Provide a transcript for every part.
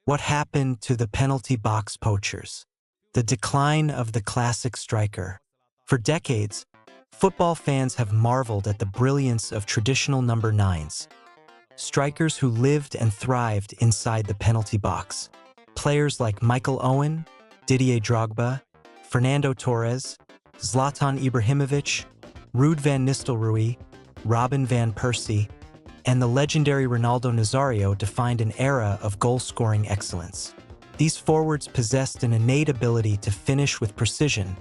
What happened to the penalty box poachers? The decline of the classic striker. For decades, football fans have marveled at the brilliance of traditional number 9s, strikers who lived and thrived inside the penalty box. Players like Michael Owen, Didier Drogba, Fernando Torres, Zlatan Ibrahimović, Ruud van Nistelrooy, Robin van Persie, and the legendary Ronaldo Nazário defined an era of goal-scoring excellence. These forwards possessed an innate ability to finish with precision,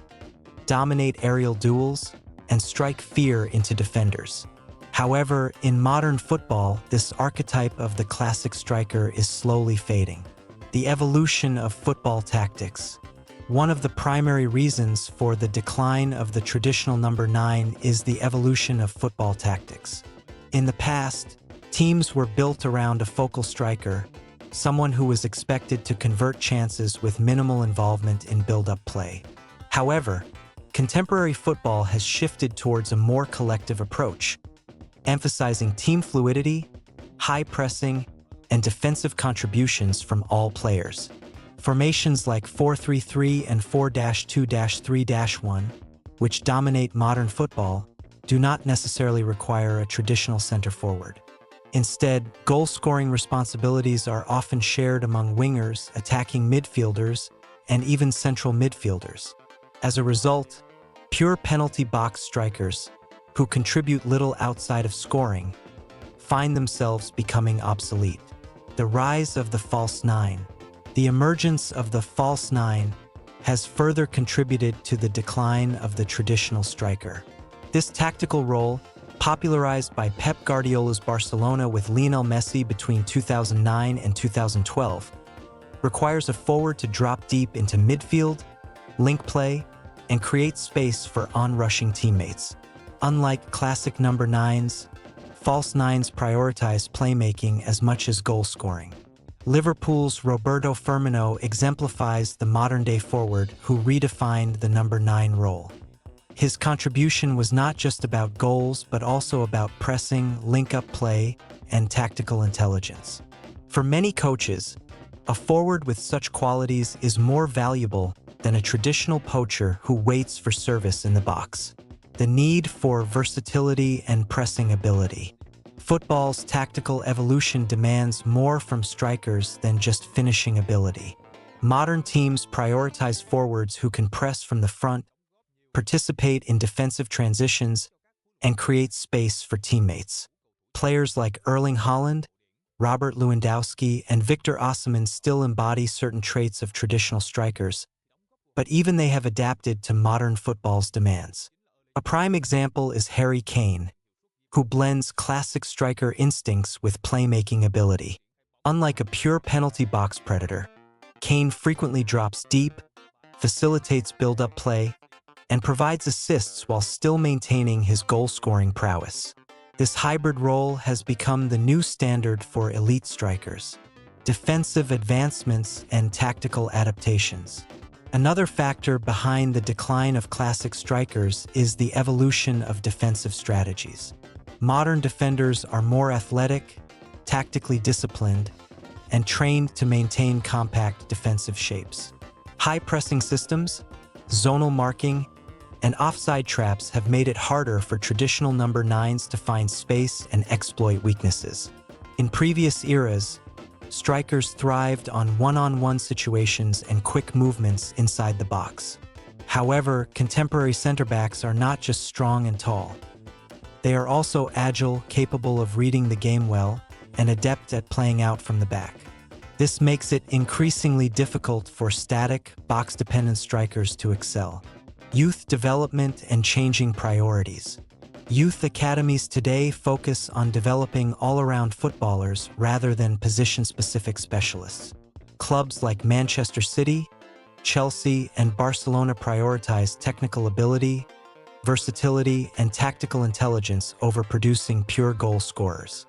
dominate aerial duels, and strike fear into defenders. However, in modern football, this archetype of the classic striker is slowly fading. The evolution of football tactics. One of the primary reasons for the decline of the traditional number 9 is the evolution of football tactics. In the past, teams were built around a focal striker, someone who was expected to convert chances with minimal involvement in build-up play. However, contemporary football has shifted towards a more collective approach, emphasizing team fluidity, high pressing, and defensive contributions from all players. Formations like 4-3-3 and 4-2-3-1, which dominate modern football, do not necessarily require a traditional center forward. Instead, goal-scoring responsibilities are often shared among wingers, attacking midfielders, and even central midfielders. As a result, pure penalty box strikers, who contribute little outside of scoring, find themselves becoming obsolete. The rise of the false 9. The emergence of the false 9 has further contributed to the decline of the traditional striker. This tactical role, popularized by Pep Guardiola's Barcelona with Lionel Messi between 2009 and 2012, requires a forward to drop deep into midfield, link play, and create space for on-rushing teammates. Unlike classic number 9s, false 9s prioritize playmaking as much as goal scoring. Liverpool's Roberto Firmino exemplifies the modern-day forward who redefined the number 9 role. His contribution was not just about goals, but also about pressing, link-up play, and tactical intelligence. For many coaches, a forward with such qualities is more valuable than a traditional poacher who waits for service in the box. The need for versatility and pressing ability. Football's tactical evolution demands more from strikers than just finishing ability. Modern teams prioritize forwards who can press from the front, participate in defensive transitions, and create space for teammates. Players like Erling Haaland, Robert Lewandowski, and Victor Osimhen still embody certain traits of traditional strikers, but even they have adapted to modern football's demands. A prime example is Harry Kane, who blends classic striker instincts with playmaking ability. Unlike a pure penalty box predator, Kane frequently drops deep, facilitates build-up play, and provides assists while still maintaining his goal-scoring prowess. This hybrid role has become the new standard for elite strikers. Defensive advancements and tactical adaptations. Another factor behind the decline of classic strikers is the evolution of defensive strategies. Modern defenders are more athletic, tactically disciplined, and trained to maintain compact defensive shapes. High-pressing systems, zonal marking, and offside traps have made it harder for traditional number 9s to find space and exploit weaknesses. In previous eras, strikers thrived on one-on-one situations and quick movements inside the box. However, contemporary center-backs are not just strong and tall. They are also agile, capable of reading the game well, and adept at playing out from the back. This makes it increasingly difficult for static, box-dependent strikers to excel. Youth development and changing priorities. Youth academies today focus on developing all-around footballers rather than position-specific specialists. Clubs like Manchester City, Chelsea, and Barcelona prioritize technical ability, versatility, and tactical intelligence over producing pure goal scorers.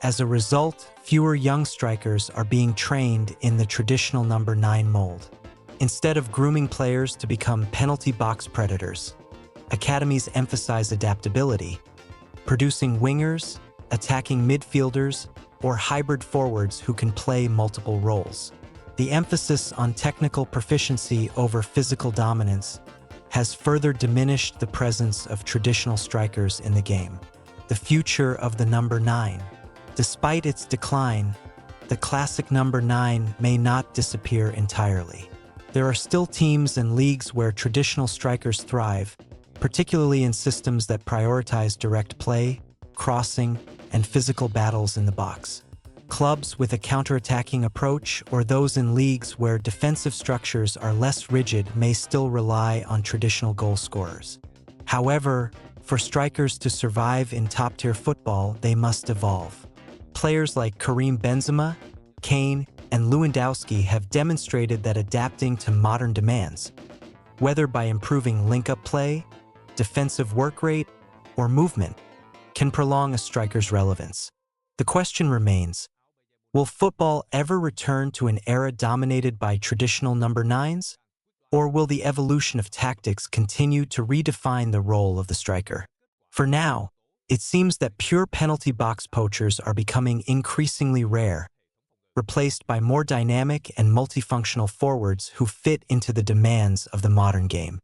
As a result, fewer young strikers are being trained in the traditional number 9 mold. Instead of grooming players to become penalty box predators, academies emphasize adaptability, producing wingers, attacking midfielders, or hybrid forwards who can play multiple roles. The emphasis on technical proficiency over physical dominance has further diminished the presence of traditional strikers in the game. The future of the number 9. Despite its decline, the classic number 9 may not disappear entirely. There are still teams and leagues where traditional strikers thrive, particularly in systems that prioritize direct play, crossing, and physical battles in the box. Clubs with a counterattacking approach or those in leagues where defensive structures are less rigid may still rely on traditional goal scorers. However, for strikers to survive in top-tier football, they must evolve. Players like Karim Benzema, Kane, and Lewandowski have demonstrated that adapting to modern demands, whether by improving link-up play, defensive work rate, or movement, can prolong a striker's relevance. The question remains, will football ever return to an era dominated by traditional number 9s? Or will the evolution of tactics continue to redefine the role of the striker? For now, it seems that pure penalty box poachers are becoming increasingly rare, replaced by more dynamic and multifunctional forwards who fit into the demands of the modern game.